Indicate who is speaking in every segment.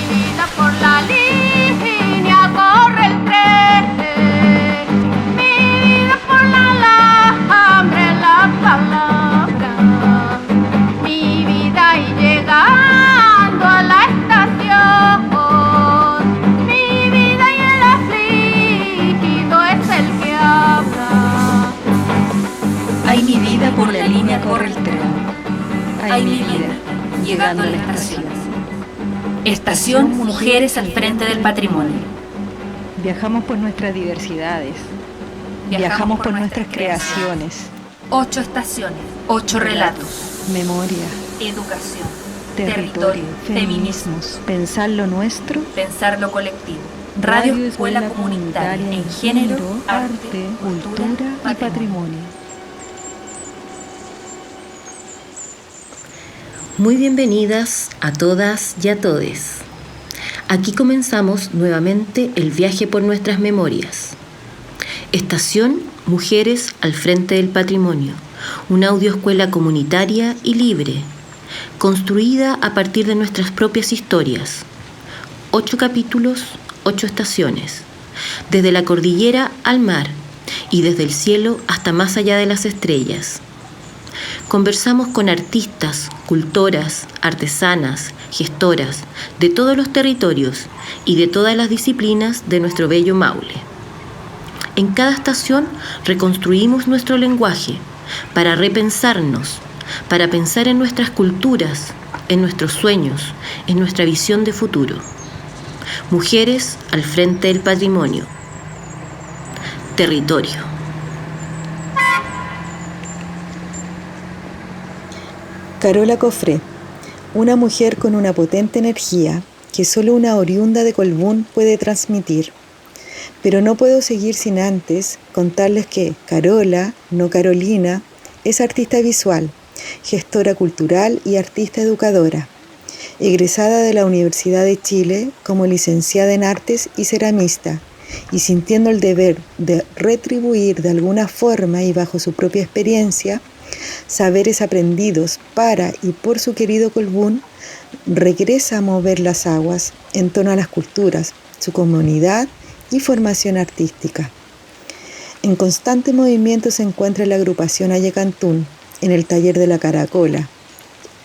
Speaker 1: vida por la línea corre el tren, mi vida por la hambre la palabra, mi vida y llegando a la estación, mi vida y el afligido es el que habla.
Speaker 2: Ay, mi vida por la línea corre el tren. Ay, mi vida, llegando a la estación. Estación Mujeres al Frente del Patrimonio.
Speaker 3: Viajamos por nuestras diversidades. Viajamos por nuestras creaciones.
Speaker 2: 8 estaciones, 8 relatos.
Speaker 3: Memoria,
Speaker 2: Educación,
Speaker 3: territorio, feminismos, pensar lo nuestro.
Speaker 2: pensar lo colectivo. Radio Escuela Comunitaria en Género, Arte, Cultura y Patrimonio.
Speaker 4: Muy bienvenidas a todas y a todes. Aquí comenzamos nuevamente el viaje por nuestras memorias. Estación Mujeres al Frente del Patrimonio, una audioescuela comunitaria y libre, construida a partir de nuestras propias historias. 8 capítulos, 8 estaciones, desde la cordillera al mar y desde el cielo hasta más allá de las estrellas. Conversamos con artistas, cultoras, artesanas, gestoras de todos los territorios y de todas las disciplinas de nuestro bello Maule. En cada estación reconstruimos nuestro lenguaje para repensarnos, para pensar en nuestras culturas, en nuestros sueños, en nuestra visión de futuro. Mujeres al Frente del Patrimonio. Territorio.
Speaker 5: Carola Cofré, una mujer con una potente energía que solo una oriunda de Colbún puede transmitir. Pero no puedo seguir sin antes contarles que Carola, no Carolina, es artista visual, gestora cultural y artista educadora, egresada de la Universidad de Chile como licenciada en artes y ceramista, y sintiendo el deber de retribuir de alguna forma y bajo su propia experiencia saberes aprendidos para y por su querido Colbún, regresa a mover las aguas en torno a las culturas, su comunidad y formación artística. En constante movimiento se encuentra la agrupación Ayacantún, en el taller de la Caracola,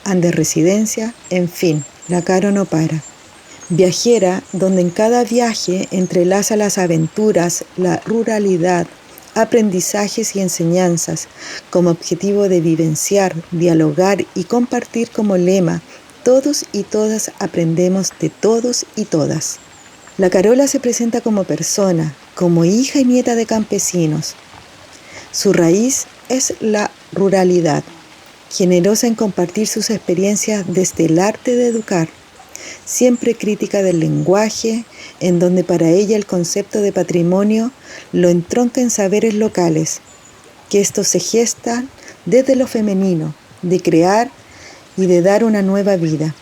Speaker 5: Andes Residencia, en fin, la Caro no para. Viajera, donde en cada viaje entrelaza las aventuras, la ruralidad, aprendizajes y enseñanzas, como objetivo de vivenciar, dialogar y compartir como lema, todos y todas aprendemos de todos y todas. La Carola se presenta como persona, como hija y nieta de campesinos. Su raíz es la ruralidad, generosa en compartir sus experiencias desde el arte de educar, siempre crítica del lenguaje, en donde para ella el concepto de patrimonio lo entronca en saberes locales, que estos se gestan desde lo femenino, de crear y de dar una nueva vida.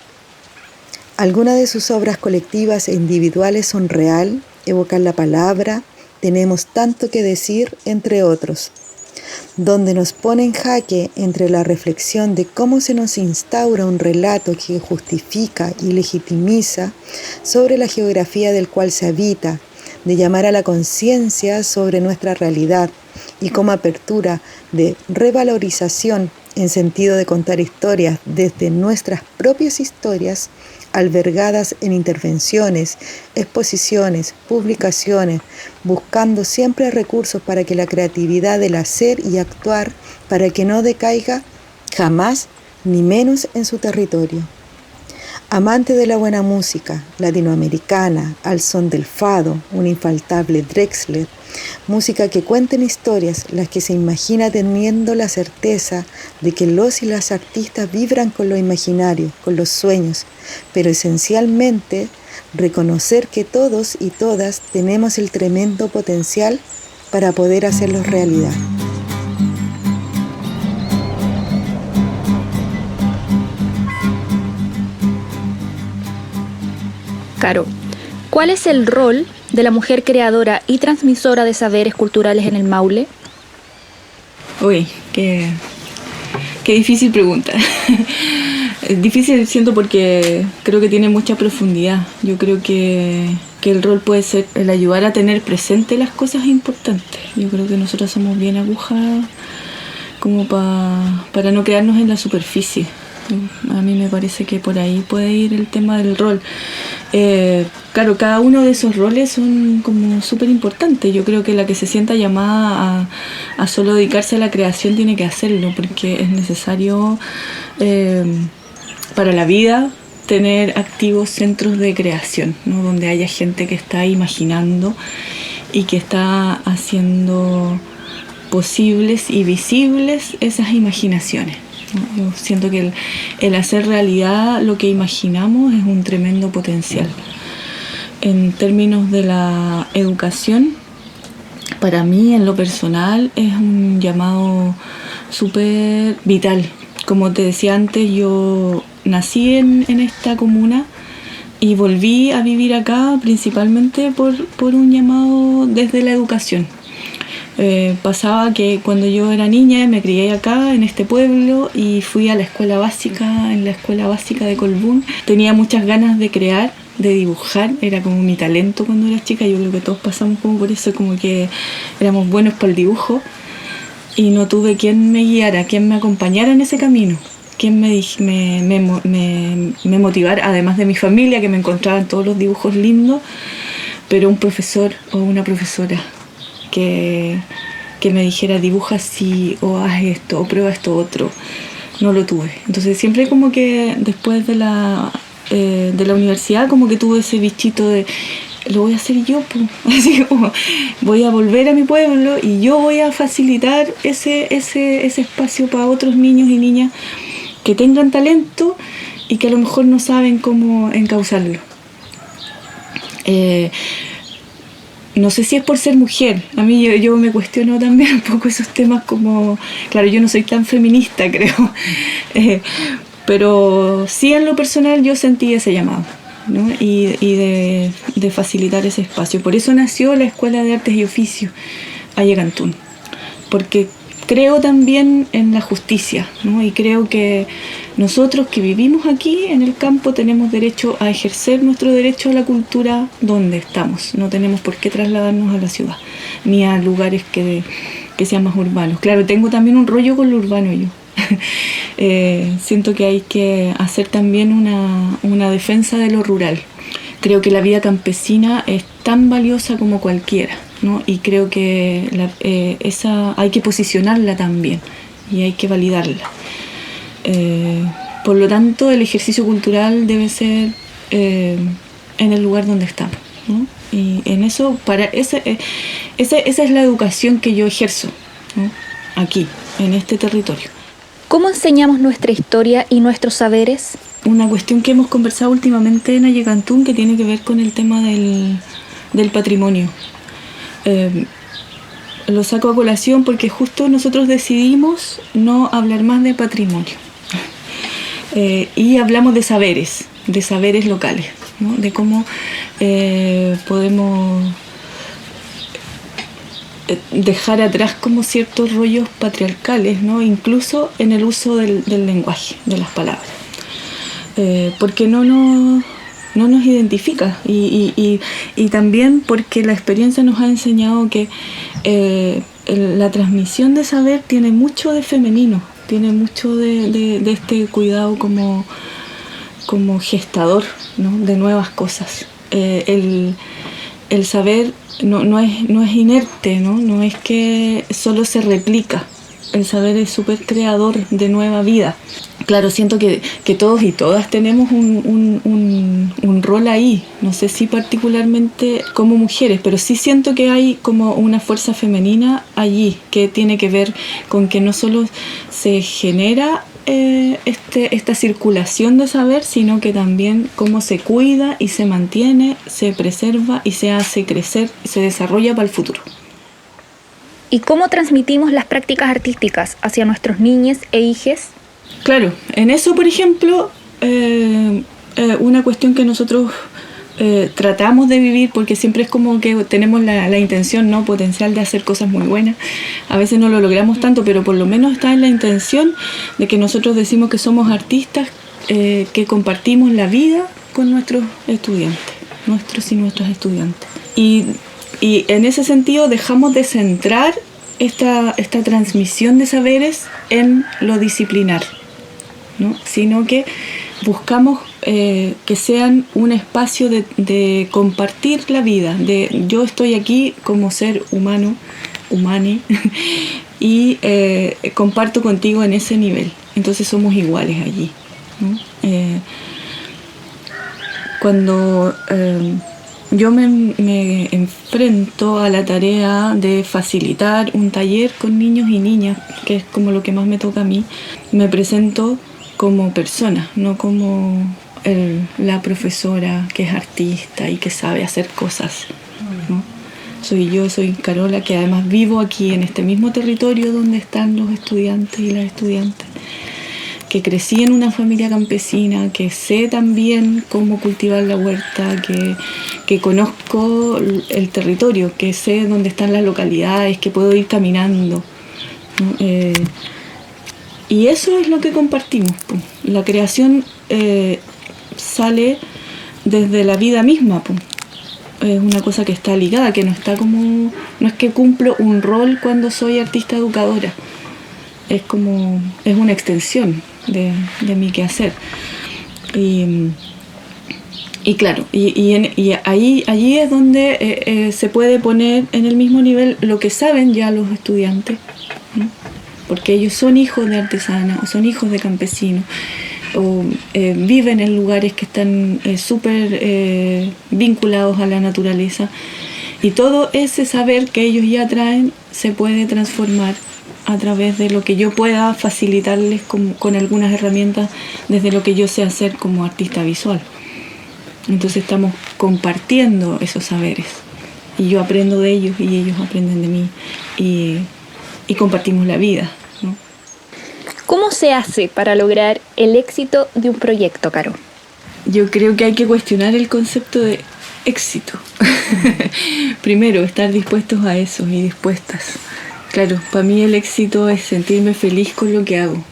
Speaker 5: Algunas de sus obras colectivas e individuales son Real, Evocar la Palabra, Tenemos tanto que decir, entre otros, donde nos pone en jaque entre la reflexión de cómo se nos instaura un relato que justifica y legitimiza sobre la geografía del cual se habita, de llamar a la conciencia sobre nuestra realidad y como apertura de revalorización en sentido de contar historias desde nuestras propias historias, albergadas en intervenciones, exposiciones, publicaciones, buscando siempre recursos para que la creatividad del hacer y actuar para que no decaiga jamás ni menos en su territorio. Amante de la buena música latinoamericana, al son del fado, un infaltable Drexler, música que cuenten historias, las que se imagina teniendo la certeza de que los y las artistas vibran con lo imaginario, con los sueños, pero esencialmente reconocer que todos y todas tenemos el tremendo potencial para poder hacerlos realidad.
Speaker 6: Caro, ¿cuál es el rol de la mujer creadora y transmisora de saberes culturales en el Maule?
Speaker 7: Uy, qué difícil pregunta. Es difícil, siento, porque creo que tiene mucha profundidad. Yo creo que el rol puede ser el ayudar a tener presente las cosas importantes. Yo creo que nosotros somos bien agujas como para no quedarnos en la superficie. A mí me parece que por ahí puede ir el tema del rol. Claro, cada uno de esos roles son como súper importantes. Yo creo que la que se sienta llamada a solo dedicarse a la creación tiene que hacerlo, porque es necesario para la vida tener activos centros de creación, ¿no? Donde haya gente que está imaginando y que está haciendo posibles y visibles esas imaginaciones. Yo siento que el hacer realidad lo que imaginamos es un tremendo potencial. En términos de la educación, para mí en lo personal es un llamado súper vital. Como te decía antes, yo nací en esta comuna y volví a vivir acá principalmente por un llamado desde la educación. Pasaba que cuando yo era niña me crié acá en este pueblo y fui a la escuela básica, en la escuela básica de Colbún. Tenía muchas ganas de crear, de dibujar, era como mi talento cuando era chica. Yo creo que todos pasamos como por eso, como que éramos buenos para el dibujo y no tuve quien me guiara, quien me acompañara en ese camino, quien me motivara, además de mi familia que me encontraba en todos los dibujos lindos, pero un profesor o una profesora que me dijera dibuja así o haz esto o prueba esto otro. No lo tuve. Entonces siempre como que después de la universidad como que tuve ese bichito de lo voy a hacer yo, pues. Así como voy a volver a mi pueblo y yo voy a facilitar ese espacio para otros niños y niñas que tengan talento y que a lo mejor no saben cómo encauzarlo. No sé si es por ser mujer. A mí yo me cuestiono también un poco esos temas como... Claro, yo no soy tan feminista, creo. Pero sí en lo personal yo sentí ese llamado, ¿no? Y de facilitar ese espacio. Por eso nació la Escuela de Artes y Oficios Ayegantún. Porque creo también en la justicia, ¿no? Y creo que nosotros que vivimos aquí en el campo tenemos derecho a ejercer nuestro derecho a la cultura donde estamos. No tenemos por qué trasladarnos a la ciudad, ni a lugares que sean más urbanos. Claro, tengo también un rollo con lo urbano yo. Siento que hay que hacer también una defensa de lo rural. Creo que la vida campesina es tan valiosa como cualquiera, ¿no? Y creo que esa hay que posicionarla también y hay que validarla. Por lo tanto, el ejercicio cultural debe ser en el lugar donde estamos, ¿no? Y en eso, esa es la educación que yo ejerzo, ¿no? Aquí, en este territorio.
Speaker 6: ¿Cómo enseñamos nuestra historia y nuestros saberes?
Speaker 7: Una cuestión que hemos conversado últimamente en Ayegantún que tiene que ver con el tema del patrimonio. Lo saco a colación porque justo nosotros decidimos no hablar más de patrimonio. Y hablamos de saberes locales, ¿no? De cómo podemos dejar atrás como ciertos rollos patriarcales, ¿no? Incluso en el uso del lenguaje, de las palabras. Porque no nos identifica y también porque la experiencia nos ha enseñado que la transmisión de saber tiene mucho de femenino, tiene mucho de este cuidado como gestador, ¿no? De nuevas cosas. El saber no es inerte, ¿no? No es que solo se replica. El saber es súper creador de nueva vida. Claro, siento que todos y todas tenemos un rol ahí. No sé si particularmente como mujeres, pero sí siento que hay como una fuerza femenina allí que tiene que ver con que no solo se genera esta circulación de saber, sino que también cómo se cuida y se mantiene, se preserva y se hace crecer, se desarrolla para el futuro.
Speaker 6: ¿Y cómo transmitimos las prácticas artísticas hacia nuestros niños e hijes?
Speaker 7: Claro, en eso, por ejemplo, una cuestión que nosotros tratamos de vivir, porque siempre es como que tenemos la intención, ¿no? Potencial de hacer cosas muy buenas. A veces no lo logramos tanto, pero por lo menos está en la intención de que nosotros decimos que somos artistas que compartimos la vida con nuestros estudiantes, nuestros y nuestras estudiantes. Y en ese sentido dejamos de centrar esta transmisión de saberes en lo disciplinar, ¿no? Sino que buscamos que sean un espacio de compartir la vida, de yo estoy aquí como ser humano, humani, y comparto contigo en ese nivel. Entonces somos iguales allí, ¿no? Cuando yo me enfrento a la tarea de facilitar un taller con niños y niñas, que es como lo que más me toca a mí, me presento como persona, no como la profesora que es artista y que sabe hacer cosas, ¿no? Soy Carola, que además vivo aquí en este mismo territorio donde están los estudiantes y las estudiantes, que crecí en una familia campesina, que sé también cómo cultivar la huerta, que conozco el territorio, que sé dónde están las localidades, que puedo ir caminando, ¿no? Y eso es lo que compartimos, pues. La creación sale desde la vida misma, pues. Es una cosa que está ligada, que no es que cumplo un rol cuando soy artista educadora, es una extensión de mi quehacer. Y claro, allí es donde se puede poner en el mismo nivel lo que saben ya los estudiantes, ¿no? Porque ellos son hijos de artesanas o son hijos de campesinos, o viven en lugares que están súper vinculados a la naturaleza, y todo ese saber que ellos ya traen se puede transformar a través de lo que yo pueda facilitarles con algunas herramientas desde lo que yo sé hacer como artista visual. Entonces estamos compartiendo esos saberes y yo aprendo de ellos y ellos aprenden de mí y compartimos la vida, ¿no?
Speaker 6: ¿Cómo se hace para lograr el éxito de un proyecto, Caro?
Speaker 7: Yo creo que hay que cuestionar el concepto de éxito. Primero, estar dispuestos a eso y dispuestas. Claro, para mí el éxito es sentirme feliz con lo que hago.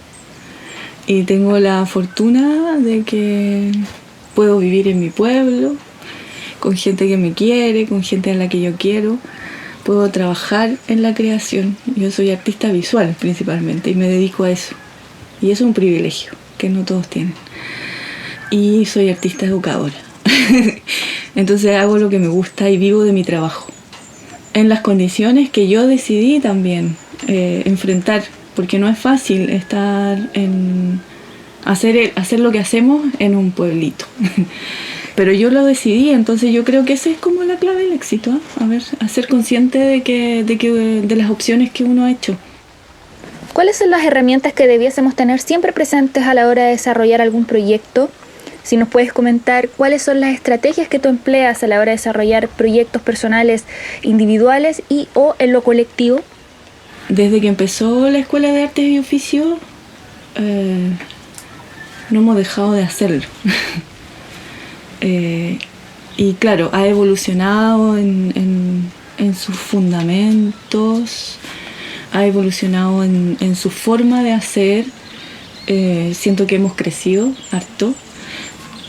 Speaker 7: Y tengo la fortuna de que puedo vivir en mi pueblo, con gente que me quiere, con gente a la que yo quiero. Puedo trabajar en la creación. Yo soy artista visual principalmente y me dedico a eso. Y eso es un privilegio que no todos tienen. Y soy artista educadora. Entonces hago lo que me gusta y vivo de mi trabajo. En las condiciones que yo decidí también enfrentar, porque no es fácil hacer lo que hacemos en un pueblito. Pero yo lo decidí, entonces yo creo que esa es como la clave del éxito, ¿eh? A ser consciente de las opciones que uno ha hecho.
Speaker 6: ¿Cuáles son las herramientas que debiésemos tener siempre presentes a la hora de desarrollar algún proyecto? Si nos puedes comentar cuáles son las estrategias que tú empleas a la hora de desarrollar proyectos personales, individuales o en lo colectivo.
Speaker 7: Desde que empezó la Escuela de Artes y Oficios, no hemos dejado de hacerlo. Y claro, ha evolucionado en sus fundamentos, ha evolucionado en su forma de hacer. Siento que hemos crecido harto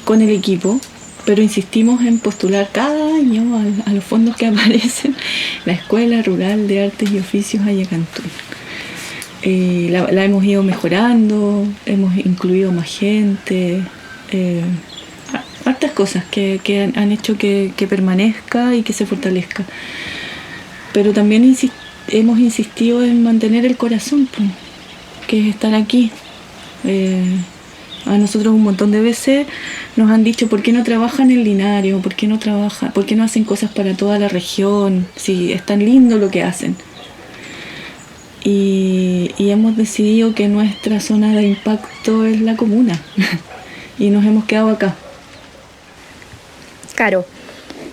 Speaker 7: con el equipo, pero insistimos en postular cada año a los fondos que aparecen la Escuela Rural de Artes y Oficios Ayacantún. La hemos ido mejorando, hemos incluido más gente, hartas cosas que han hecho que permanezca y que se fortalezca. Pero también hemos insistido en mantener el corazón, pues, que es estar aquí. A nosotros un montón de veces nos han dicho ¿por qué no trabajan en Linares? ¿Por qué no hacen cosas para toda la región? Si es tan lindo lo que hacen. Y hemos decidido que nuestra zona de impacto es la comuna y nos hemos quedado acá.
Speaker 6: Caro,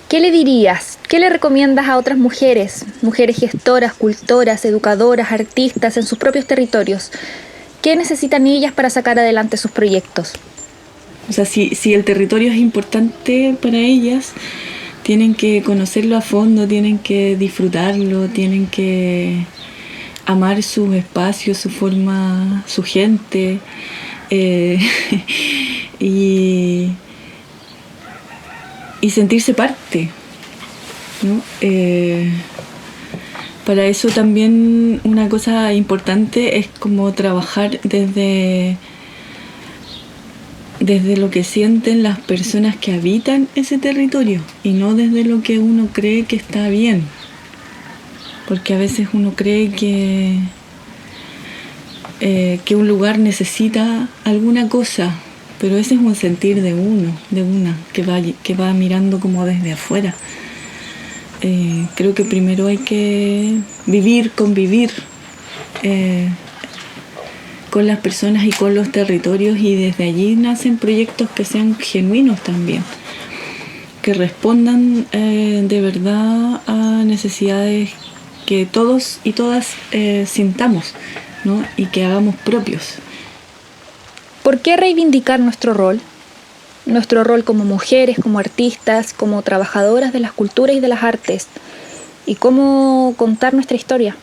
Speaker 6: ¿qué le dirías? ¿Qué le recomiendas a otras mujeres gestoras, cultoras, educadoras, artistas en sus propios territorios? ¿Qué necesitan ellas para sacar adelante sus proyectos?
Speaker 7: O sea, si el territorio es importante para ellas, tienen que conocerlo a fondo, tienen que disfrutarlo, tienen que amar sus espacios, su forma, su gente. sentirse parte, ¿no? Para eso también una cosa importante es como trabajar desde lo que sienten las personas que habitan ese territorio y no desde lo que uno cree que está bien, porque a veces uno cree que un lugar necesita alguna cosa, pero ese es un sentir de uno, de una, que va mirando como desde afuera. Creo que primero hay que convivir con las personas y con los territorios, y desde allí nacen proyectos que sean genuinos también, que respondan de verdad a necesidades que todos y todas sintamos, ¿no? Y que hagamos propios.
Speaker 6: ¿Por qué reivindicar nuestro rol? Nuestro rol como mujeres, como artistas, como trabajadoras de las culturas y de las artes. ¿Y cómo contar nuestra historia?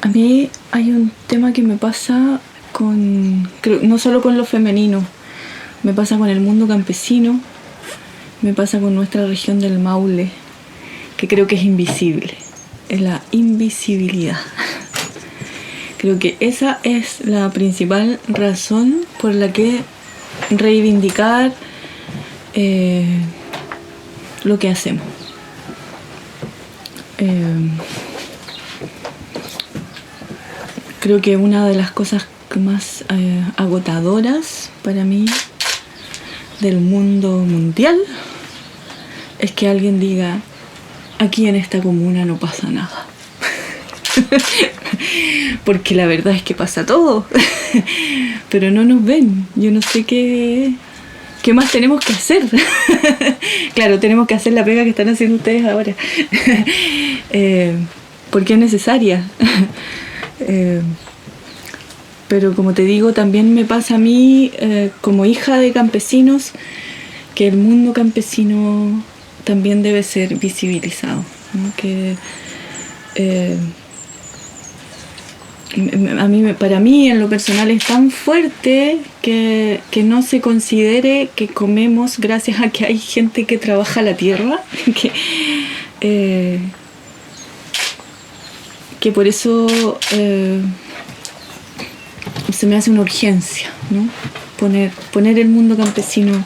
Speaker 7: A mí hay un tema que me pasa no solo con lo femenino, me pasa con el mundo campesino, me pasa con nuestra región del Maule, que creo que es invisible, es la invisibilidad. Creo que esa es la principal razón por la que reivindicar lo que hacemos. Creo que una de las cosas más agotadoras para mí del mundo mundial es que alguien diga: aquí en esta comuna no pasa nada. Porque la verdad es que pasa todo, pero no nos ven. Yo no sé qué más tenemos que hacer. Claro, tenemos que hacer la pega que están haciendo ustedes ahora, porque es necesaria. Pero como te digo, también me pasa a mí, como hija de campesinos, que el mundo campesino también debe ser visibilizado, ¿no? Para mí en lo personal es tan fuerte que no se considere que comemos gracias a que hay gente que trabaja la tierra, que por eso se me hace una urgencia, ¿no? Poner el mundo campesino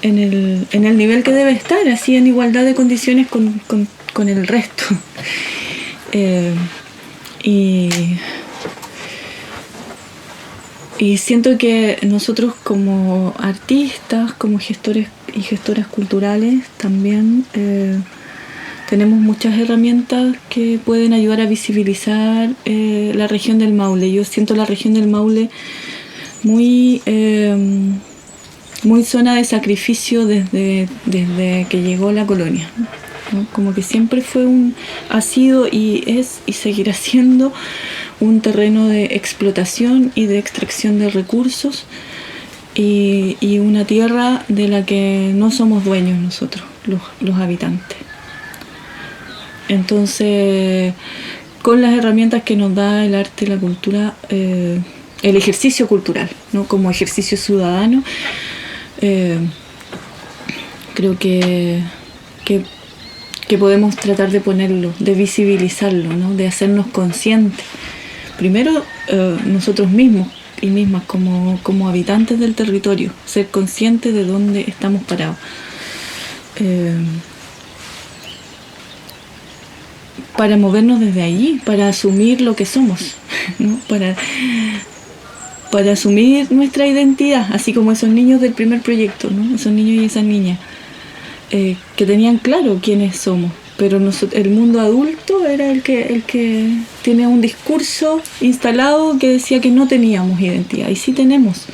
Speaker 7: en el nivel que debe estar, así en igualdad de condiciones con el resto. Y siento que nosotros como artistas, como gestores y gestoras culturales, también tenemos muchas herramientas que pueden ayudar a visibilizar la región del Maule. Yo siento la región del Maule muy zona de sacrificio desde que llegó la colonia, ¿no? Como que siempre ha sido y es y seguirá siendo un terreno de explotación y de extracción de recursos, y una tierra de la que no somos dueños nosotros, los habitantes. Entonces, con las herramientas que nos da el arte y la cultura, el ejercicio cultural, ¿no? Como ejercicio ciudadano, creo que podemos tratar de ponerlo, de visibilizarlo, ¿no? De hacernos conscientes. Primero, nosotros mismos y mismas como habitantes del territorio, ser conscientes de dónde estamos parados. Para movernos desde allí, para asumir lo que somos, ¿no? Para asumir nuestra identidad, así como esos niños del primer proyecto, ¿no? Esos niños y esas niñas que tenían claro quiénes somos, pero el mundo adulto era el que tiene un discurso instalado que decía que no teníamos identidad, y sí tenemos,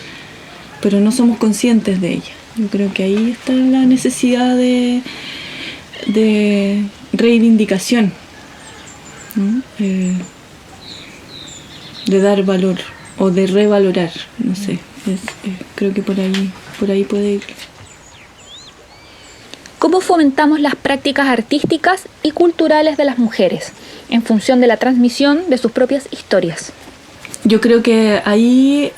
Speaker 7: pero no somos conscientes de ella. Yo creo que ahí está la necesidad de reivindicación, ¿no? De dar valor o de revalorar, no sé, creo que por ahí puede ir.
Speaker 6: ¿Cómo fomentamos las prácticas artísticas y culturales de las mujeres en función de la transmisión de sus propias historias?
Speaker 7: Yo creo que ahí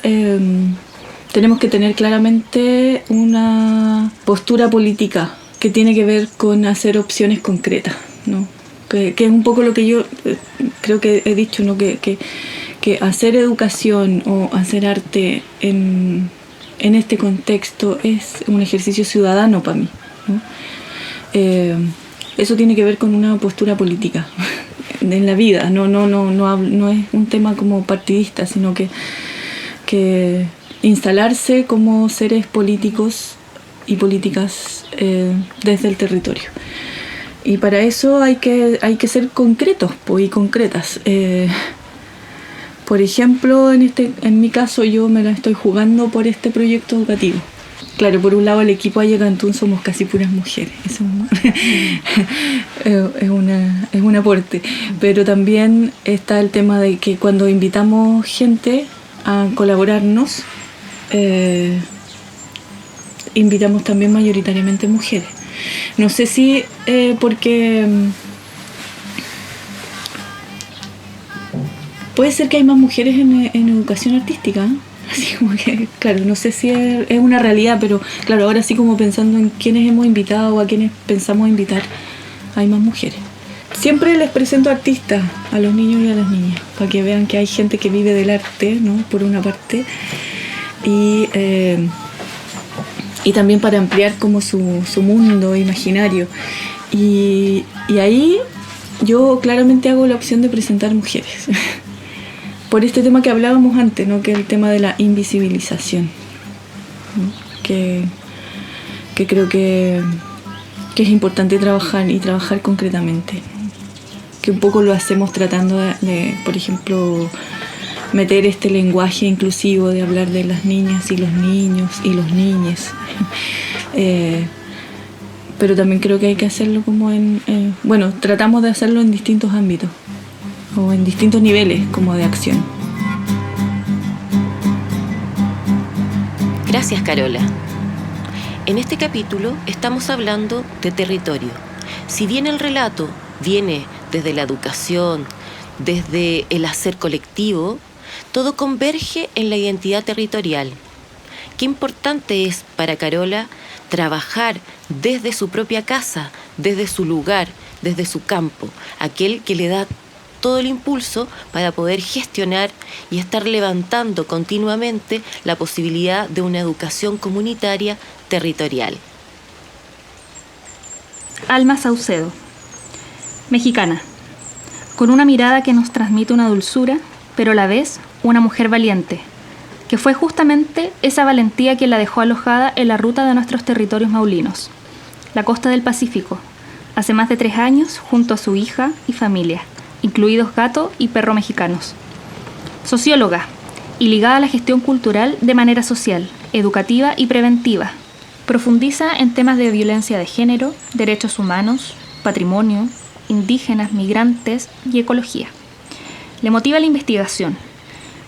Speaker 7: tenemos que tener claramente una postura política que tiene que ver con hacer opciones concretas, ¿no? Que es un poco lo que yo creo que he dicho, ¿no? Que hacer educación o hacer arte en este contexto es un ejercicio ciudadano para mí, ¿no? Eso tiene que ver con una postura política en la vida, no es un tema como partidista, sino que instalarse como seres políticos y políticas desde el territorio. Y para eso hay que ser concretos y concretas. Por ejemplo, en mi caso yo me la estoy jugando por este proyecto educativo. Claro, por un lado el equipo Aya Cantún somos casi puras mujeres, eso es un aporte, pero también está el tema de que cuando invitamos gente a colaborarnos, invitamos también mayoritariamente mujeres. No sé si porque puede ser que hay más mujeres en educación artística, ¿eh? Así como que, claro, no sé si es una realidad, pero claro, ahora sí como pensando en quiénes hemos invitado o a quiénes pensamos invitar, hay más mujeres. Siempre les presento artistas a los niños y a las niñas, para que vean que hay gente que vive del arte, ¿no? Por una parte, y también para ampliar como su mundo imaginario. Y ahí yo claramente hago la opción de presentar mujeres. Por este tema que hablábamos antes, ¿no? Que es el tema de la invisibilización, ¿no? Que creo que es importante trabajar concretamente, que un poco lo hacemos tratando de, por ejemplo, meter este lenguaje inclusivo de hablar de las niñas y los niños y los niñes, pero también creo que hay que hacerlo como bueno, tratamos de hacerlo en distintos ámbitos o en distintos niveles como de acción.
Speaker 4: Gracias, Carola. En este capítulo estamos hablando de territorio. Si bien el relato viene desde la educación, desde el hacer colectivo, todo converge en la identidad territorial. Qué importante es para Carola trabajar desde su propia casa, desde su lugar, desde su campo, aquel que le da todo el impulso para poder gestionar y estar levantando continuamente la posibilidad de una educación comunitaria territorial.
Speaker 6: Alma Saucedo, mexicana, con una mirada que nos transmite una dulzura, pero a la vez una mujer valiente, que fue justamente esa valentía quien la dejó alojada en la ruta de nuestros territorios maulinos, la costa del Pacífico, hace más de 3 años junto a su hija y familia, incluidos gato y perro mexicanos. Socióloga y ligada a la gestión cultural de manera social, educativa y preventiva. Profundiza en temas de violencia de género, derechos humanos, patrimonio, indígenas, migrantes y ecología. Le motiva la investigación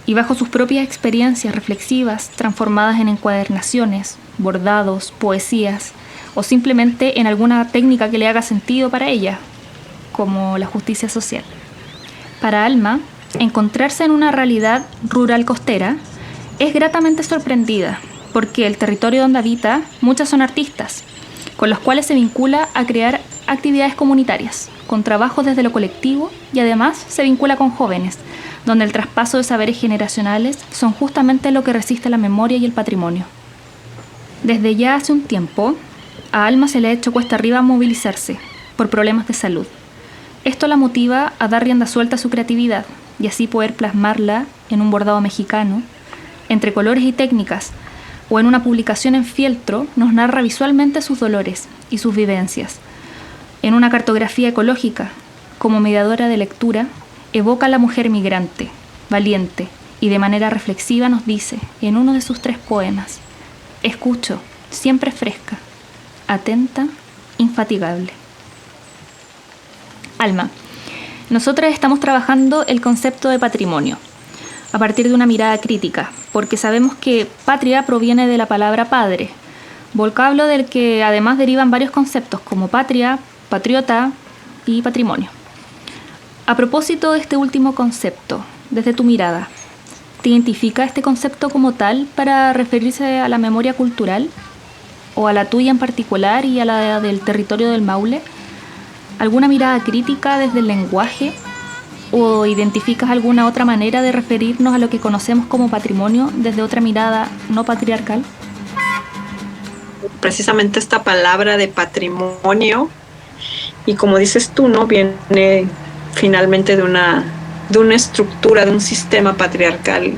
Speaker 6: y bajo sus propias experiencias reflexivas transformadas en encuadernaciones, bordados, poesías o simplemente en alguna técnica que le haga sentido para ella, como la justicia social. Para Alma, encontrarse en una realidad rural costera es gratamente sorprendida, porque el territorio donde habita, muchas son artistas, con los cuales se vincula a crear actividades comunitarias, con trabajos desde lo colectivo y además se vincula con jóvenes, donde el traspaso de saberes generacionales son justamente lo que resiste la memoria y el patrimonio. Desde ya hace un tiempo, a Alma se le ha hecho cuesta arriba movilizarse por problemas de salud. Esto la motiva a dar rienda suelta a su creatividad y así poder plasmarla en un bordado mexicano, entre colores y técnicas, o en una publicación en fieltro nos narra visualmente sus dolores y sus vivencias. En una cartografía ecológica, como mediadora de lectura, evoca a la mujer migrante, valiente, y de manera reflexiva nos dice, en uno de sus 3 poemas, escucho, siempre fresca, atenta, infatigable. Alma, nosotras estamos trabajando el concepto de patrimonio a partir de una mirada crítica, porque sabemos que patria proviene de la palabra padre, vocablo del que además derivan varios conceptos como patria, patriota y patrimonio. A propósito de este último concepto, desde tu mirada, ¿Te identifica este concepto como tal para referirse a la memoria cultural? ¿O a la tuya en particular y a la del territorio del Maule? ¿Alguna mirada crítica desde el lenguaje? ¿O identificas alguna otra manera de referirnos a lo que conocemos como patrimonio desde otra mirada no patriarcal?
Speaker 8: Precisamente esta palabra de patrimonio, y como dices tú, ¿no? Viene finalmente de una estructura, de un sistema patriarcal,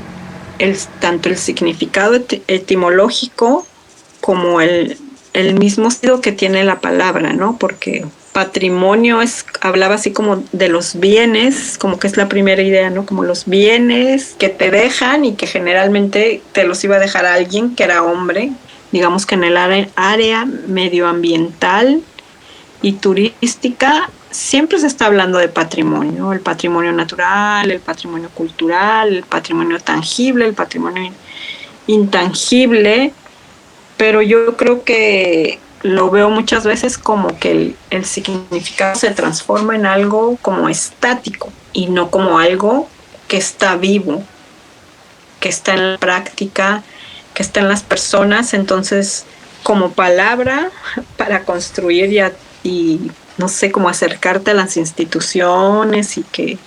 Speaker 8: tanto el significado etimológico como el mismo sentido que tiene la palabra, ¿no? Porque patrimonio hablaba así como de los bienes, como que es la primera idea, ¿no? Como los bienes que te dejan y que generalmente te los iba a dejar alguien que era hombre. Digamos que en el área medioambiental y turística siempre se está hablando de patrimonio, el patrimonio natural, el patrimonio cultural, el patrimonio tangible, el patrimonio intangible, pero yo creo que lo veo muchas veces como que el significado se transforma en algo como estático y no como algo que está vivo, que está en la práctica, que está en las personas. Entonces, como palabra para construir y no sé, cómo acercarte a las instituciones y que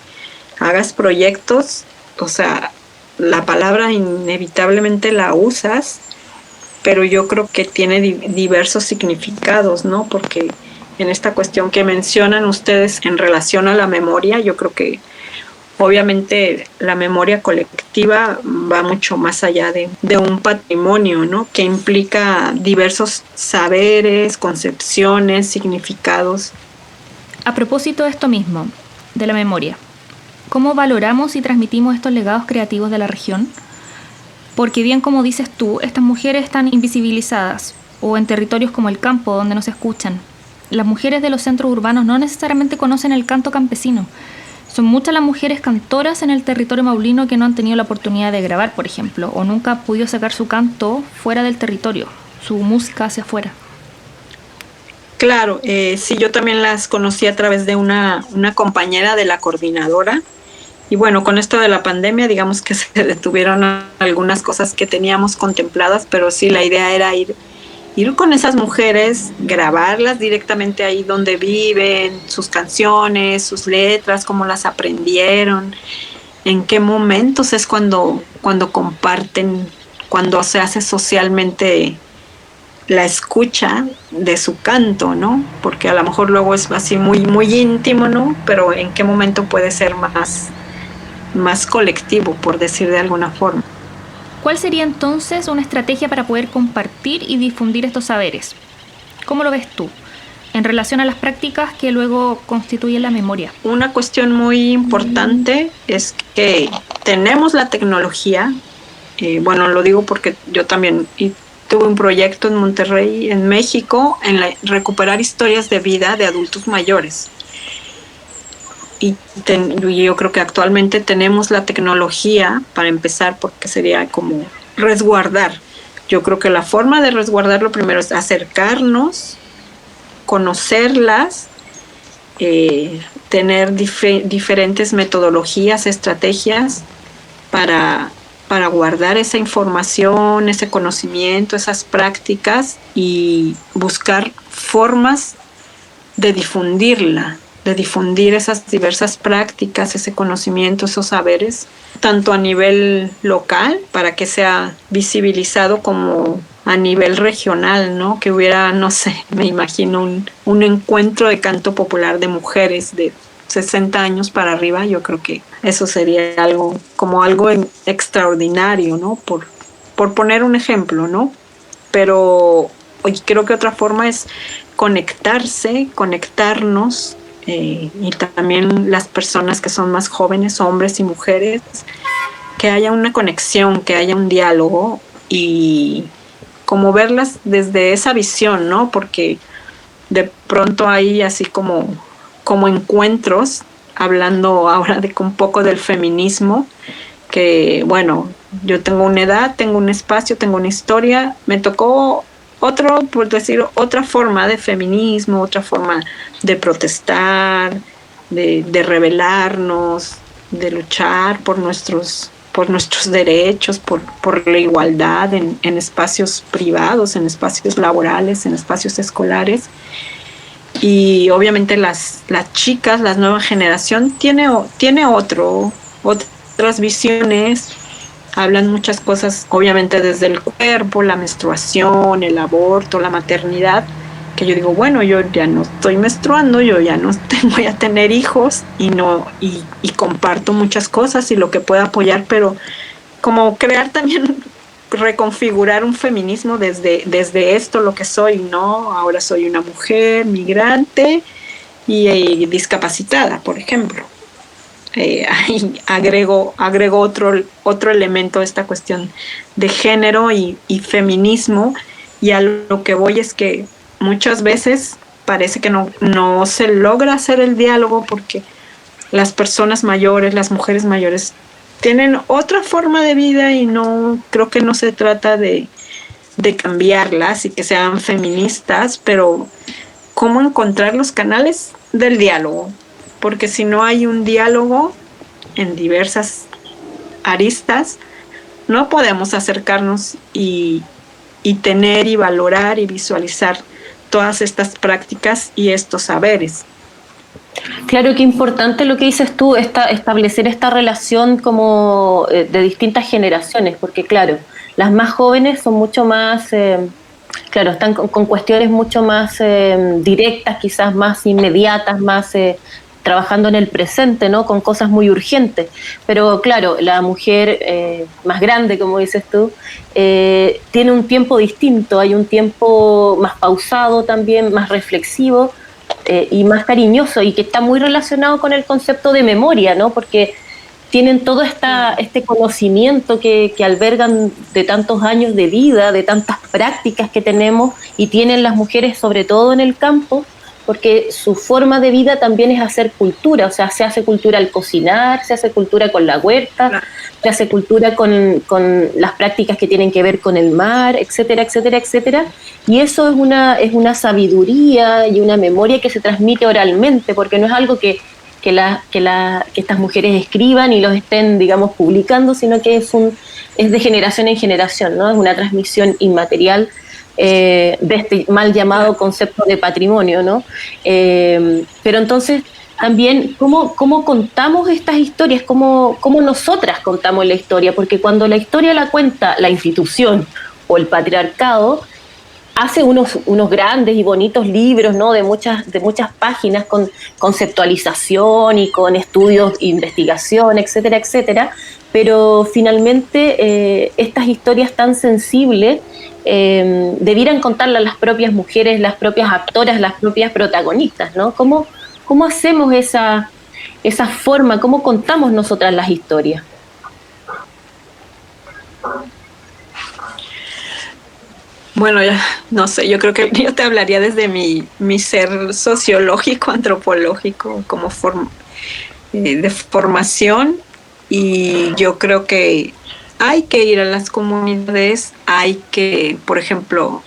Speaker 8: hagas proyectos, o sea, la palabra inevitablemente la usas, pero yo creo que tiene diversos significados, ¿no? Porque en esta cuestión que mencionan ustedes en relación a la memoria, yo creo que obviamente la memoria colectiva va mucho más allá de un patrimonio, ¿no? Que implica diversos saberes, concepciones, significados.
Speaker 6: A propósito de esto mismo, de la memoria, ¿cómo valoramos y transmitimos estos legados creativos de la región? Porque bien como dices tú, estas mujeres están invisibilizadas, o en territorios como el campo, donde no se escuchan. Las mujeres de los centros urbanos no necesariamente conocen el canto campesino. Son muchas las mujeres cantoras en el territorio maulino que no han tenido la oportunidad de grabar, por ejemplo, o nunca han podido sacar su canto fuera del territorio, su música hacia afuera.
Speaker 8: Claro, sí, yo también las conocí a través de una compañera de la coordinadora. Y bueno, con esto de la pandemia, digamos que se detuvieron algunas cosas que teníamos contempladas, pero sí, la idea era ir con esas mujeres, grabarlas directamente ahí donde viven, sus canciones, sus letras, cómo las aprendieron, en qué momentos es cuando comparten, cuando se hace socialmente la escucha de su canto, ¿no? Porque a lo mejor luego es así muy, muy íntimo, ¿no? Pero en qué momento puede ser más colectivo, por decir de alguna forma.
Speaker 6: ¿Cuál sería entonces una estrategia para poder compartir y difundir estos saberes? ¿Cómo lo ves tú en relación a las prácticas que luego constituyen la memoria?
Speaker 8: Una cuestión muy importante es que tenemos la tecnología, bueno, lo digo porque yo también tuve un proyecto en Monterrey, en México, en recuperar historias de vida de adultos mayores. Y yo creo que actualmente tenemos la tecnología para empezar, porque sería como resguardar. Yo creo que la forma de resguardarlo primero es acercarnos, conocerlas, tener diferentes metodologías, estrategias para guardar esa información, ese conocimiento, esas prácticas y buscar formas de difundirla, de difundir esas diversas prácticas, ese conocimiento, esos saberes, tanto a nivel local para que sea visibilizado como a nivel regional, ¿no? Que hubiera, no sé, me imagino un encuentro de canto popular de mujeres de 60 años para arriba. Yo creo que eso sería algo extraordinario, ¿no? Por poner un ejemplo, ¿no? Pero creo que otra forma es conectarnos, y también las personas que son más jóvenes, hombres y mujeres, que haya una conexión, que haya un diálogo y como verlas desde esa visión, ¿no? Porque de pronto hay así como encuentros, hablando ahora de un poco del feminismo, que bueno, yo tengo una edad, tengo un espacio, tengo una historia, me tocó otra forma de feminismo, otra forma de protestar, de rebelarnos, de luchar por nuestros por nuestros derechos, por la igualdad en espacios privados, en espacios laborales, en espacios escolares. Y obviamente las chicas, la nueva generación, tiene otras visiones, hablan muchas cosas, obviamente desde el cuerpo, la menstruación, el aborto, la maternidad, que yo digo, bueno, yo ya no estoy menstruando, yo ya no voy a tener hijos y comparto muchas cosas y lo que pueda apoyar, pero como crear también, reconfigurar un feminismo desde esto, lo que soy, ¿no? Ahora soy una mujer migrante y discapacitada, por ejemplo. Ahí agrego otro elemento a esta cuestión de género y feminismo, y a lo que voy es que muchas veces parece que no se logra hacer el diálogo porque las personas mayores, las mujeres mayores tienen otra forma de vida y creo que no se trata de cambiarlas y que sean feministas, pero cómo encontrar los canales del diálogo, porque si no hay un diálogo en diversas aristas, no podemos acercarnos y tener y valorar y visualizar todas estas prácticas y estos saberes.
Speaker 4: Claro, que importante lo que dices tú, establecer esta relación como de distintas generaciones, porque claro, las más jóvenes son mucho más, claro, están con cuestiones mucho más directas, quizás más inmediatas, más trabajando en el presente, ¿no? Con cosas muy urgentes. Pero claro, la mujer más grande, como dices tú, tiene un tiempo distinto, hay un tiempo más pausado también, más reflexivo, y más cariñoso, y que está muy relacionado con el concepto de memoria, ¿no? Porque tienen todo este conocimiento que albergan de tantos años de vida, de tantas prácticas que tenemos y tienen las mujeres, sobre todo en el campo, porque su forma de vida también es hacer cultura, o sea, se hace cultura al cocinar, se hace cultura con la huerta, se hace cultura con las prácticas que tienen que ver con el mar, etcétera, etcétera, etcétera. Y eso es una sabiduría y una memoria que se transmite oralmente, porque no es algo que estas mujeres escriban y los estén, digamos, publicando, sino que es de generación en generación, ¿no? Es una transmisión inmaterial de este mal llamado concepto de patrimonio, ¿no? Pero entonces también cómo contamos estas historias, cómo nosotras contamos la historia, porque cuando la historia la cuenta la institución o el patriarcado, hace unos grandes y bonitos libros, ¿no? de muchas páginas con conceptualización y con estudios, investigación, etcétera, etcétera, pero finalmente estas historias tan sensibles debieran contarlas las propias mujeres, las propias actoras, las propias protagonistas, ¿no? ¿Cómo hacemos esa forma, cómo contamos nosotras las historias?
Speaker 8: Bueno, ya no sé, yo creo que yo te hablaría desde mi ser sociológico, antropológico, como de formación, y yo creo que hay que ir a las comunidades, hay que, por ejemplo,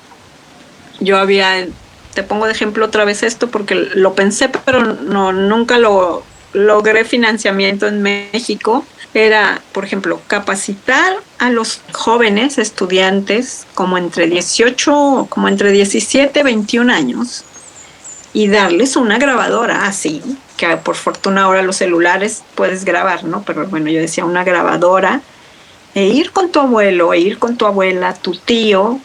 Speaker 8: te pongo de ejemplo otra vez esto porque lo pensé, pero nunca lo logré financiamiento en México. Era, por ejemplo, capacitar a los jóvenes estudiantes como entre 17, 21 años y darles una grabadora así, que por fortuna ahora los celulares puedes grabar, ¿no? Pero bueno, yo decía una grabadora, e ir con tu abuelo, e ir con tu abuela, tu tío,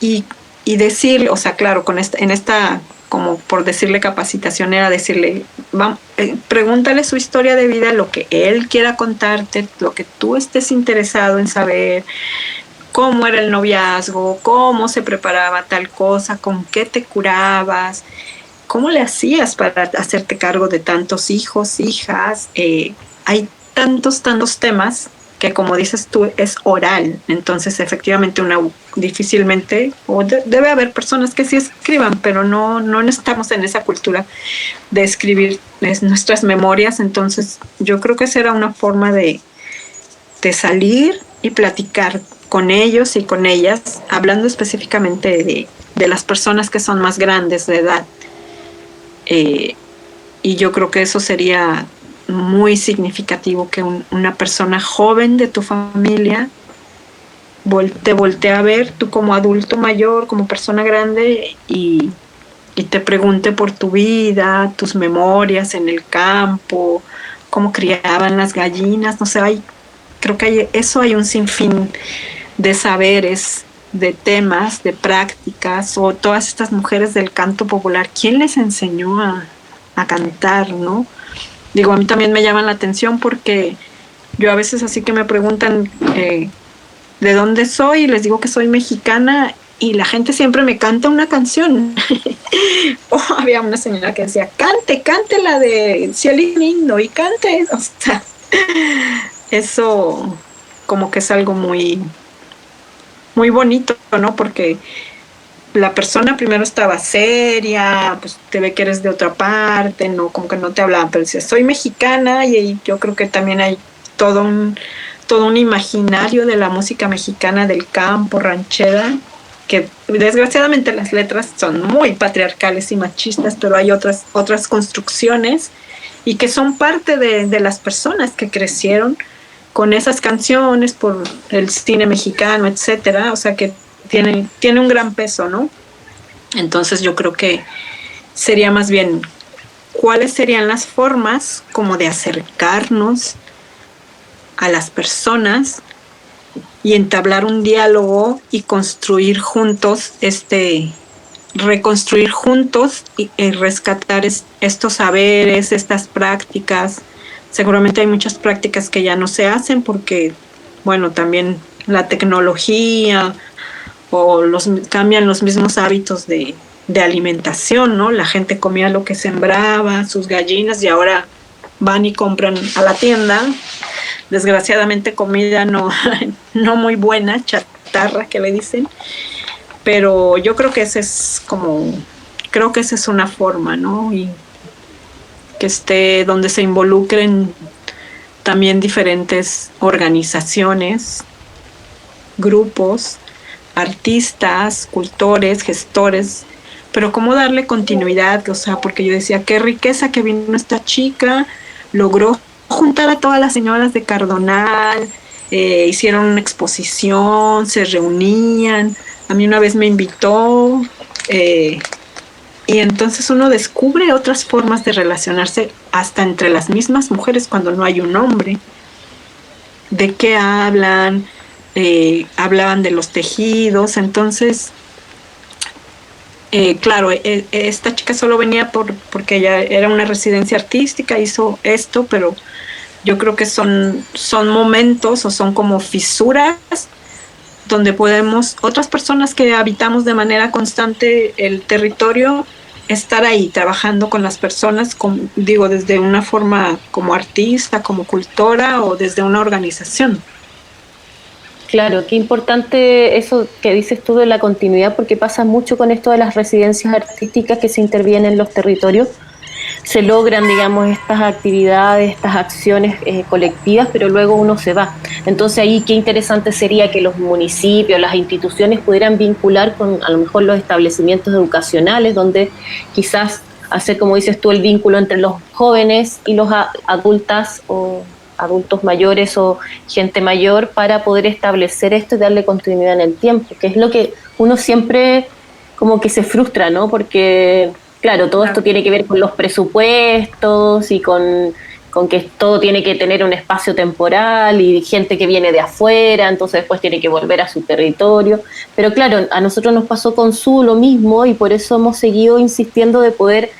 Speaker 8: y decirle, o sea, claro, en esta, como por decirle capacitación, era decirle, pregúntale su historia de vida, lo que él quiera contarte, lo que tú estés interesado en saber, cómo era el noviazgo, cómo se preparaba tal cosa, con qué te curabas, cómo le hacías para hacerte cargo de tantos hijos, hijas. Hay tantos temas que, como dices tú, es oral. Entonces, efectivamente, difícilmente, debe haber personas que sí escriban, pero no estamos en esa cultura de escribir nuestras memorias. Entonces, yo creo que esa era una forma de salir y platicar con ellos y con ellas, hablando específicamente de las personas que son más grandes de edad. Y yo creo que eso sería muy significativo que una persona joven de tu familia te voltea a ver, tú como adulto mayor, como persona grande, y te pregunte por tu vida, tus memorias en el campo, cómo criaban las gallinas, no sé, creo que hay un sinfín de saberes, de temas, de prácticas, o todas estas mujeres del canto popular, ¿quién les enseñó a cantar, no? Digo, a mí también me llaman la atención porque yo a veces así que me preguntan de dónde soy, y les digo que soy mexicana, y la gente siempre me canta una canción. O había una señora que decía, cante la de Cielito Lindo, y cante, o sea, eso como que es algo muy, muy bonito, ¿no? Porque la persona primero estaba seria, pues te ve que eres de otra parte, no, como que no te hablaban, pero decía, soy mexicana, y yo creo que también hay todo un imaginario de la música mexicana del campo, ranchera, que desgraciadamente las letras son muy patriarcales y machistas, pero hay otras construcciones y que son parte de las personas que crecieron con esas canciones por el cine mexicano, etcétera, o sea que tiene un gran peso, ¿no? Entonces yo creo que sería más bien cuáles serían las formas como de acercarnos a las personas y entablar un diálogo y construir juntos reconstruir juntos y rescatar estos saberes, estas prácticas. Seguramente hay muchas prácticas que ya no se hacen porque, bueno, también la tecnología o cambian los mismos hábitos de alimentación, ¿no? La gente comía lo que sembraba, sus gallinas, y ahora van y compran a la tienda, desgraciadamente comida no muy buena, chatarra que le dicen, pero yo creo que esa es una forma, ¿no? Y que donde se involucren también diferentes organizaciones, grupos, artistas, cultores, gestores, pero cómo darle continuidad, o sea, porque yo decía, qué riqueza que vino esta chica, logró juntar a todas las señoras de Cardonal, hicieron una exposición, se reunían, a mí una vez me invitó, y entonces uno descubre otras formas de relacionarse hasta entre las mismas mujeres cuando no hay un hombre. ¿De qué hablan? Hablaban de los tejidos, entonces claro, esta chica solo venía porque ella era una residencia artística, hizo esto, pero yo creo que son momentos o son como fisuras donde podemos, otras personas que habitamos de manera constante el territorio, estar ahí trabajando con las personas, desde una forma como artista, como cultora o desde una organización.
Speaker 9: Claro, qué importante eso que dices tú de la continuidad, porque pasa mucho con esto de las residencias artísticas que se intervienen en los territorios. Se logran, digamos, estas actividades, estas acciones colectivas, pero luego uno se va. Entonces ahí qué interesante sería que los municipios, las instituciones pudieran vincular con a lo mejor los establecimientos educacionales, donde quizás hacer, como dices tú, el vínculo entre los jóvenes y los adultas o adultos mayores o gente mayor para poder establecer esto y darle continuidad en el tiempo, que es lo que uno siempre como que se frustra, ¿no? Porque claro, todo esto tiene que ver con los presupuestos y con que todo tiene que tener un espacio temporal y gente que viene de afuera, entonces después tiene que volver a su territorio. Pero claro, a nosotros nos pasó con SU lo mismo y por eso hemos seguido insistiendo de poder,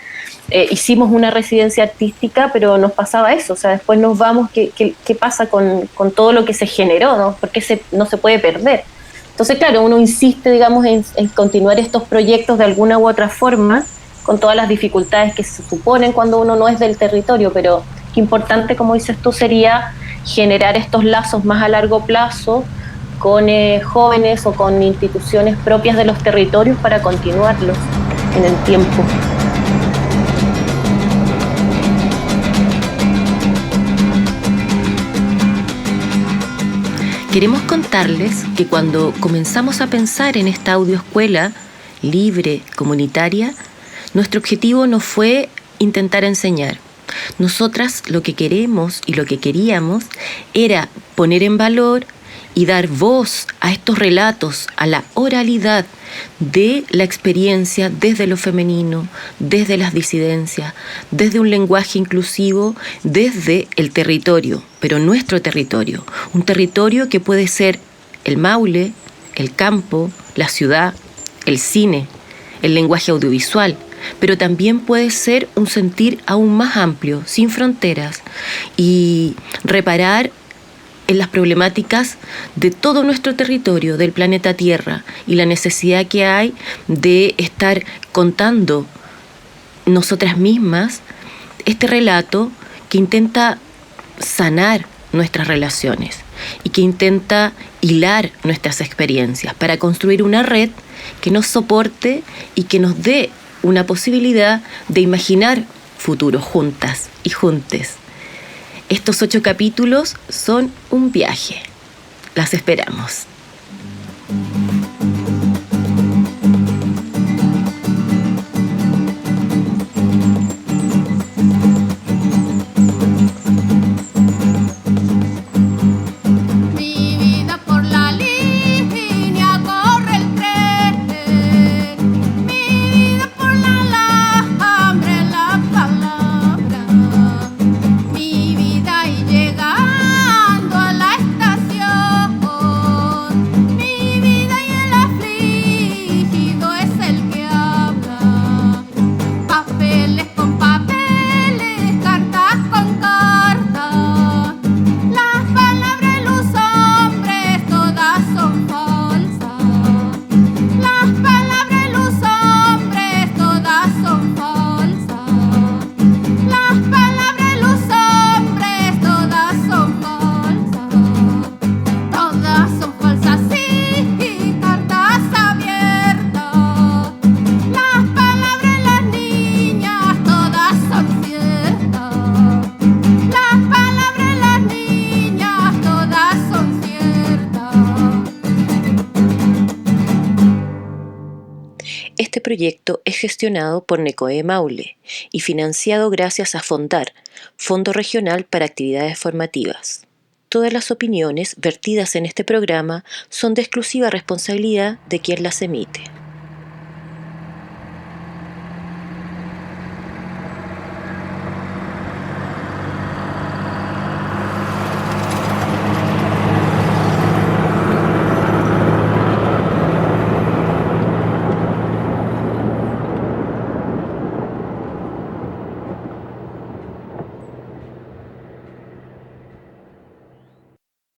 Speaker 9: hicimos una residencia artística, pero nos pasaba eso, o sea, después nos vamos, ¿qué pasa con todo lo que se generó, ¿no? Porque no se puede perder. Entonces, claro, uno insiste, digamos, en continuar estos proyectos de alguna u otra forma, con todas las dificultades que se suponen cuando uno no es del territorio, pero qué importante, como dices tú, sería generar estos lazos más a largo plazo con jóvenes o con instituciones propias de los territorios para continuarlos en el tiempo.
Speaker 4: Queremos contarles que cuando comenzamos a pensar en esta audioescuela libre, comunitaria, nuestro objetivo no fue intentar enseñar, Nosotras lo que queremos y lo que queríamos era poner en valor y dar voz a estos relatos, a la oralidad de la experiencia desde lo femenino, desde las disidencias, desde un lenguaje inclusivo, desde el territorio, pero nuestro territorio, un territorio que puede ser el Maule, el campo, la ciudad, el cine, el lenguaje audiovisual, pero también puede ser un sentir aún más amplio, sin fronteras, y reparar en las problemáticas de todo nuestro territorio, del planeta Tierra, y la necesidad que hay de estar contando nosotras mismas este relato que intenta sanar nuestras relaciones y que intenta hilar nuestras experiencias para construir una red que nos soporte y que nos dé una posibilidad de imaginar futuros juntas y juntes. Estos 8 capítulos son un viaje. Las esperamos.
Speaker 1: Mi vida por la línea corre el tren. Mi vida por la hambre, la palabra. Mi vida y llegando a la estación. Mi vida y el afligido es el que habla. Papeles con papeles, cartas con cartas. Las palabras de los hombres todas son falsas. Las palabras de los hombres todas son falsas. Las palabras de los hombres todas son falsas. Todas son falsas, sí, cartas abiertas. Las palabras de las niñas todas son ciertas. Las palabras de las niñas todas son ciertas.
Speaker 4: Este proyecto es gestionado por Necoe Maule y financiado gracias a FONDAR, Fondo Regional para Actividades Formativas. Todas las opiniones vertidas en este programa son de exclusiva responsabilidad de quien las emite.